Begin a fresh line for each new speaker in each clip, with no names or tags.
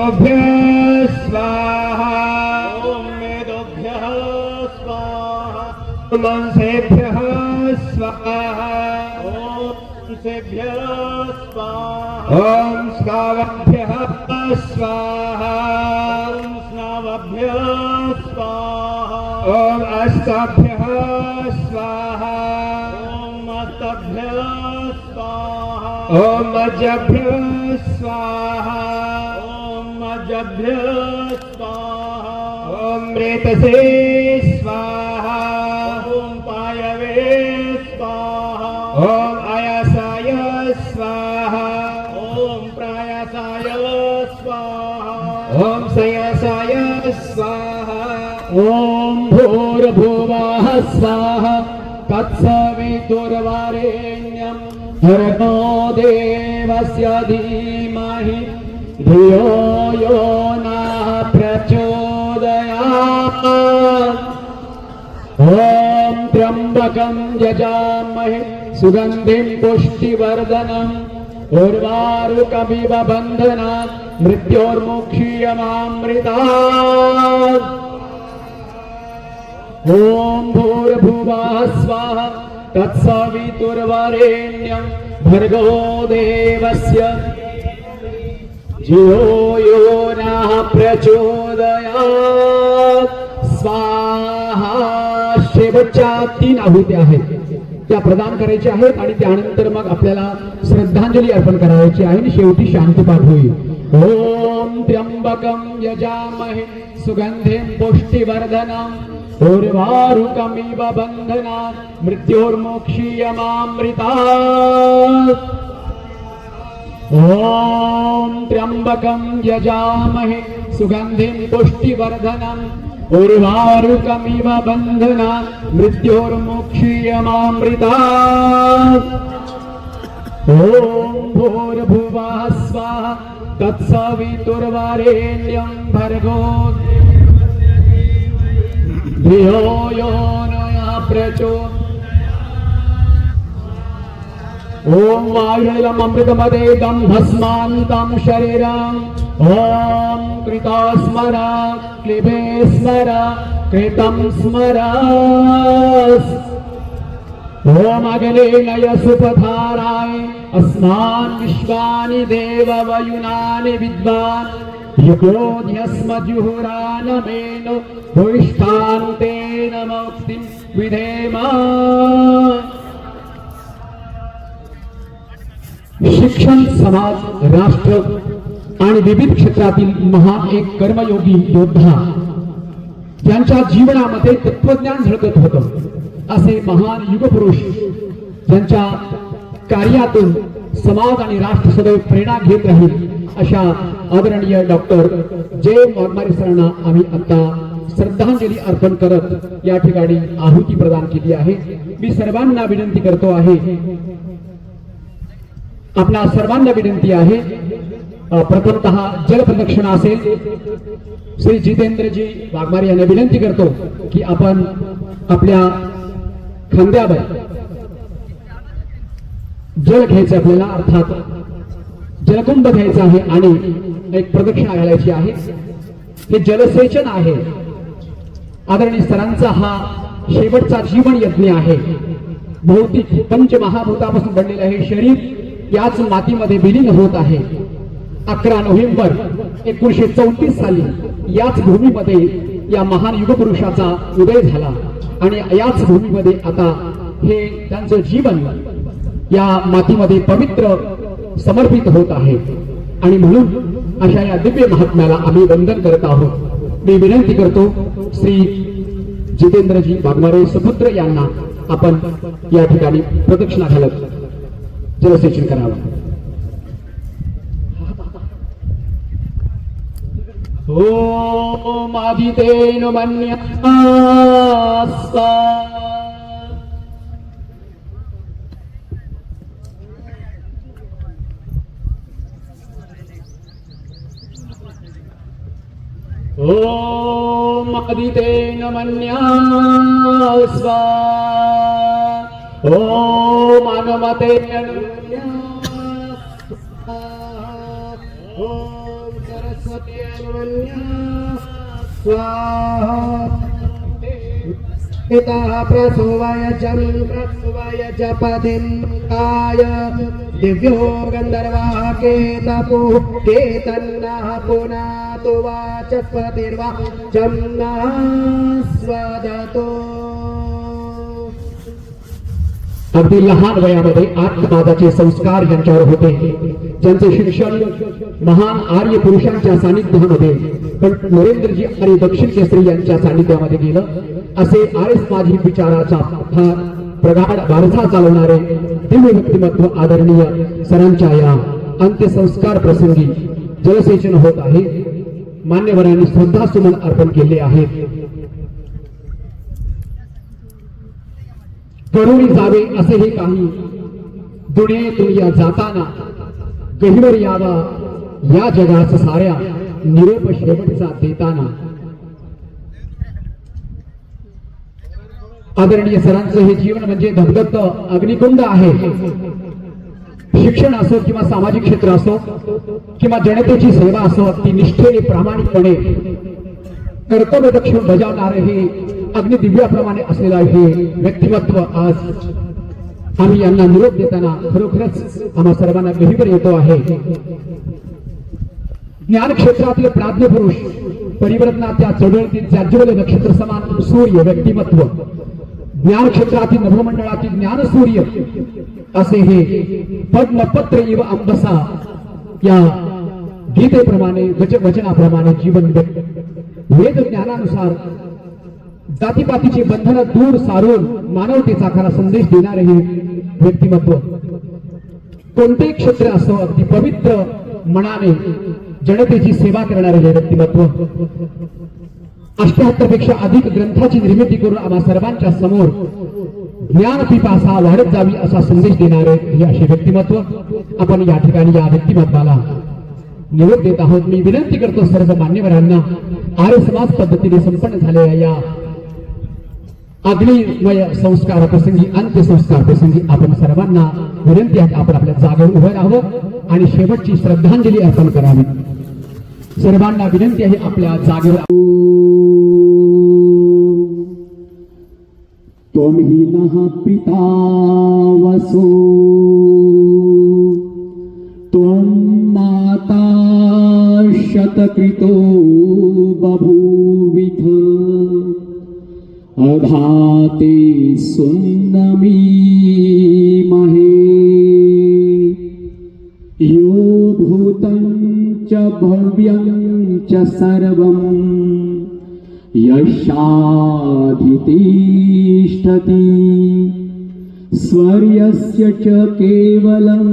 मेदोभ्यः स्वाहा
ओम मेदोभ्यः स्वाहा
वंशेभ्यः स्वाहा
ओम सेभ्यः स्वाहा
ॐ स्कावभ्यः स्वाहा
ओम स्नावभ्यः स्वाहा
ॐ अस्ताभ्यः स्वाहा
ओम अस्तभ्यः स्वाहा
ॐ मज्जभ्यः स्वाहा
ओम मज्जभ्यः स्वाहा
ॐ रेतसे स्वाहा
ओम पायवे स्वाहा
ॐ आयासाय स्वाहा
ओम प्रायासाय स्वाहा
ॐ संयासाय स्वाहा
ओम भूर्भुवः स्वाहा तत्सवितुर्वरेण्यं भर्गो देवस्य धीमहि धियो यो नः प्रचोदयात्। ओम त्र्यंबकं यजामहे सुगंधिं पुष्टिवर्धनम् उर्वारुकमिव बन्धनात् मृत्योर्मुक्षीयमामृतात्। ओम भूर्भुवः स्वाहा तत्सवितुर्वरेण्यं भर्गो देवस्य धियो यो नः प्रचोदयात्। स्वाहा। शेवटच्या 3 आहुती आहेत त्या प्रदान करायच्या आहेत आणि त्यानंतर मग आपल्याला श्रद्धांजली अर्पण करायची आहे आणि शेवटी शांतीपाठ होईल। ओम त्र्यंबकं यजामहे सुगंधिं पुष्टिवर्धनम् उर्वारुकमिव बन्धनात् मृत्योर्मुक्षीयमामृतात्। ओम त्र्यंबकं यजामहे सुगंधिं पुष्टिवर्धनम् उर्वारुकमिव बन्धनात् मृत्योर्मुक्षीयमामृतात्। ओम भूर्भुवः स्वाहा तत्सवितुर्वरेण्यं भर्गो धियो यो नः प्रचोदयात्। ओम वायुनिलम् अमृतमदेदं भस्मान्तं शरीरम् ओम कृता स्मर क्लिबे स्मर कृतं स्मर। ओम अगले नय सुपधाराय अस्मान् विश्वानि देववयुनानि विद्वान् युगोऽध्यस्मजुहुरानमेन भूयिष्ठान्तेन मुक्तिं विधेम। शिक्षण समाज राष्ट्र आणि विविध क्षेत्रातील महान एक कर्मयोगी योद्धा ज्यांच्या जीवनामध्ये तत्वज्ञान झळकत होतं असे महान युगपुरुष ज्यांच्या कार्यातून समाज आणि राष्ट्र सदैव प्रेरणा घेत राहील अशा आदरणीय डॉक्टर जय वाघमारे सरांना आम्ही आता श्रद्धांजली अर्पण करत या ठिकाणी आहुती प्रदान केली आहे। मी सर्वांना विनंती करतो आहे, आपल्या सर्वांना विनंती आहे, प्रथमतः जलप्रदक्षिणा असेल। श्री जितेंद्रजी वाघमारे यांना विनंती करतो की आपण आपल्या खांद्यावर जल घ्यायचं आपल्याला, अर्थात जलकुंभ घ्यायचा आहे आणि एक प्रदक्षिणा घालायची आहे। हे जलसेचन आहे। आदरणीय सरांचा हा शेवटचा जीवन यज्ञ आहे। भौतिक पंचमहाभूतापासून बनलेले हे शरीर याच मातीमध्ये विलीन होत आहे। 11 नोव्हेंबर 1934 साली याच भूमीमध्ये या महान युगपुरुषाचा उदय झाला आणि याच भूमीमध्ये आता हे त्यांचं जीवन या मातीमध्ये पवित्र समर्पित होत आहे आणि म्हणून अशा या दिव्य महात्म्याला आम्ही वंदन करत आहोत। मी विनंती करतो श्री जितेंद्रजी वाघमारे सुपुत्र यांना आपण या ठिकाणी प्रदक्षिणा घालत जलसेचन करावं। ओम आदितेन मन्यस्ता ओम आदितेन मन्यस्वा ओम अनुमतेन ओम
स्वाहा पिता प्रसुवाय च पदिं काय दिव्यो गन्धर्वाः केतपो केतन्नः पुनातु वाचस्पतिर्वा जम्नः स्वदतो.
अगदी लहान वयामध्ये आत्मनादाचे संस्कार ज्यांच्यावर होते, ज्यांचे शिक्षण महान आर्य पुरुषांच्या सानिध्यामध्ये पण नरेंद्रजी आणि दक्षिण केसरी यांच्या सानिध्यामध्ये गेलं, असे आर्य समाजिक विचाराचा फार प्रगाढ वारसा चालवणारे दिव्य व्यक्तिमत्व आदरणीय सरांच्या या अंत्यसंस्कार प्रसंगी जलसेचन होत आहे. मान्यवरांनी श्रद्धासुमन अर्पण केले आहेत. करुणी जावे असेही काही दुनियेतून या जाताना, गहिवर यावा या जगाच साऱ्या निरोप शेवटचा देताना. आदरणीय सरांचं हे जीवन म्हणजे धगधगत अग्निकुंड आहे. शिक्षण असो किंवा सामाजिक क्षेत्र असो किंवा जनतेची सेवा असो, ती निष्ठेने प्रामाणिकपणे कर्तव्यदक्ष बजावणारे हे अग्निदिव्याप्रमाणे असलेला हे व्यक्तिमत्व आज आम्ही यांना निरोप देताना खरोखरच आम्हा सर्वांना गहिवर येतो आहे. ज्ञान क्षेत्रातील प्राज्ञ पुरुष, परिवर्तनाच्या चळवळीतील ज्याज्वल्य नक्षत्र समान सूर्य व्यक्तिमत्व, ज्ञान क्षेत्रातील नभोमंडळातील ज्ञान सूर्य असे हे पद्मपत्र इव अंबसा या गीतेप्रमाणे वचनाप्रमाणे जीवन वेद ज्ञानानुसार जातीपातीचे बंधन दूर सारून मानवतेचा खरा संदेश देणारे हे व्यक्तिमत्व. कोणतेही क्षेत्र असो, अगदी पवित्र मनाने जनतेची सेवा करणारे हे व्यक्तिमत्व. 78 पेक्षा अधिक ग्रंथाची निर्मिती करून आम्हा सर्वांच्या समोर ज्ञान पिपासा वाढत जावी असा संदेश देणारे हे असे व्यक्तिमत्व. आपण या ठिकाणी या व्यक्तिमत्वाला निरोप देत आहोत. मी विनंती करतो सर्व मान्यवरांना, आर्य समाज पद्धतीने संपन्न झालेल्या या अग्निमय संस्कार प्रसंगी, अंत्यसंस्कार प्रसंगी आपण सर्वांना विनंती आहे, आपण आपल्या जागेवर उभे राहावं आणि शेवटची श्रद्धांजली अर्पण करावी. सर्वांना विनंती आहे आपल्या जागेवर. त्वमहि नः पिता वसो त्वं माता शतकृतो बभूविथ अघाते सुन्नमी महे यो भूतं च भव्यं च सर्वं यशाधितिष्ठति स्वर्यस्य च केवलं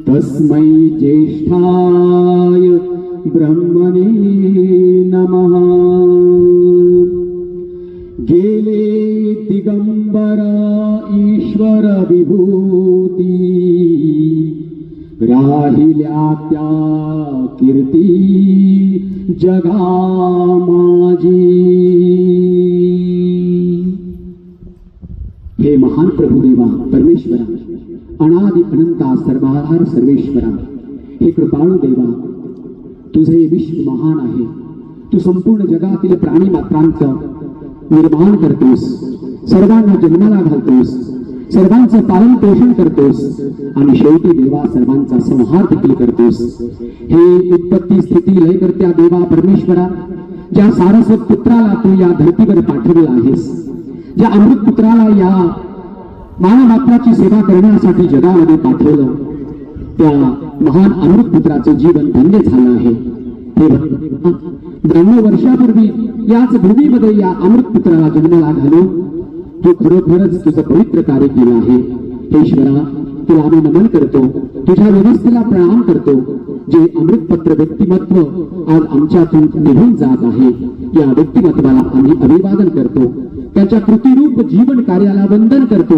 तस्मै ज्येष्ठाय ब्रह्मणे नमः. गेले दिगंबर ईश्वर विभूती राहिल्या त्या कीर्ती जगा माझी. हे महान प्रभुदेवा परमेश्वरा, अनादि अनंता सर्वाधार सर्वेश्वरा, हे कृपाळू देवा, तुझे विश्व महान आहे. तू संपूर्ण जगातील प्राणी मात्रांचं निर्माण करतोस, सर्वांना जन्माला घालतोस, सर्वांचं पालन पोषण करतोस आणि शेवटी देवा सर्वांचा संहार देखील करतोस. हे उत्पत्ती स्थिती लय करत्या देवा परमेश्वरा, ज्या सारस्वत पुत्राला तू या धर्तीवर पाठवलं आहेस, ज्या अमृत पुत्राला या मानवमात्राची सेवा करण्यासाठी जगामध्ये पाठवलं, त्या महान अमृत पुत्राचं जीवन धन्य झालं आहे. हे 92 वर्षापूर्वी याच भूमीमध्ये या अमृत पुत्राला जन्माला घालून तू खरोखरच तुझं पवित्र कार्य केलं आहे. हे ईश्वरा, तुला आम्ही नमन करतो, तुझ्या व्यवस्थेला प्रणाम करतो. जे अमृतपत्र व्यक्तिमत्व आज आमच्यातून निघून जात आहे, या व्यक्तिमत्वाला आम्ही अभिवादन करतो, त्याच्या कृतीरूप जीवन कार्याला वंदन करतो.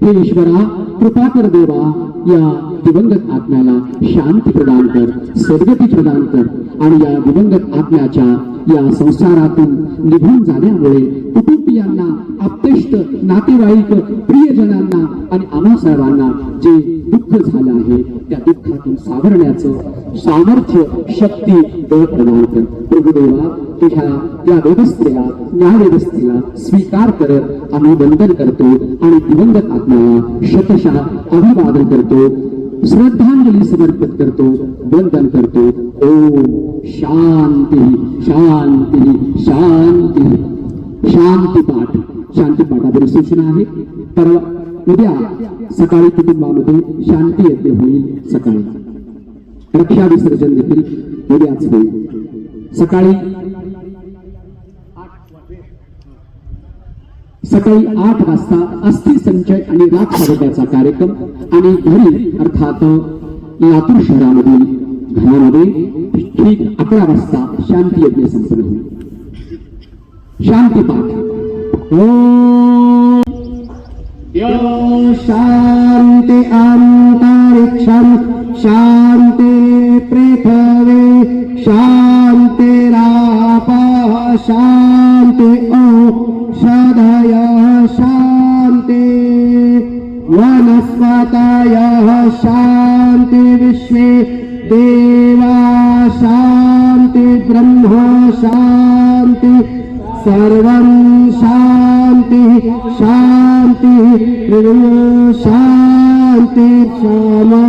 हे ईश्वरा, कृपा कर देवा, या दिवंगत आत्म्याला शांती प्रदान कर, सद्गती प्रदान कर आणि या दिवंगत आत्म्याच्या या संसारातून निघून जाण्यामुळे कुटुंबियांना, आप्तेष्ट वरिष्ठ नातेवाईक प्रियजनांना आणि आम्हा सर्वांना जे दुःख झालं आहे त्या दुःखातून सावरण्याचं सामर्थ्य शक्ती बळ प्रदान कर. प्रभुदेवा तुझ्या या व्यवस्थेला न्याय व्यवस्थेला स्वीकार करत आम्ही वंदन करतो आणि दिवंगत आत्म्याला शतशः अभिवादन करतो, श्रद्धांजली समर्पित करतो, वंदन करतो. ओम शांती शांती शांती. शांती पाठ. शांती पाठाबद्दल सूचना आहे. परवा उद्या सकाळी कुटुंबामध्ये शांती यज्ञ होईल. सकाळी रक्षा विसर्जन देखील उद्याच होईल. सकाळी 8 वाजता अस्थि संचय आणि राख स्वागताचा कार्यक्रम आणि घरी अर्थात लातूर शहरामधील घरामध्ये ठीक 11 वाजता शांती यज्ञ संपन्न होईल. शांती पाठ. ओम
यो शांति अंतरिक्षं शांति पृथ्वी शांतिरापः शांति औषधयः शांति वनस्पतयः शांति विश्वे देवा शांति ब्रह्म शांति सर्वं शांति शांति शांति क्षमा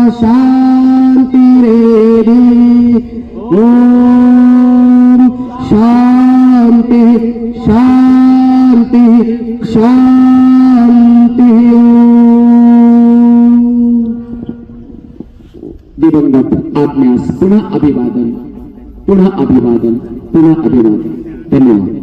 शांति रेदि. ओम शांति शांति शांति.
दिवंगत आत्म्यास पुन्हा अभिवादन, पुन्हा अभिवादन, पुन्हा अभिवादन. धन्यवाद.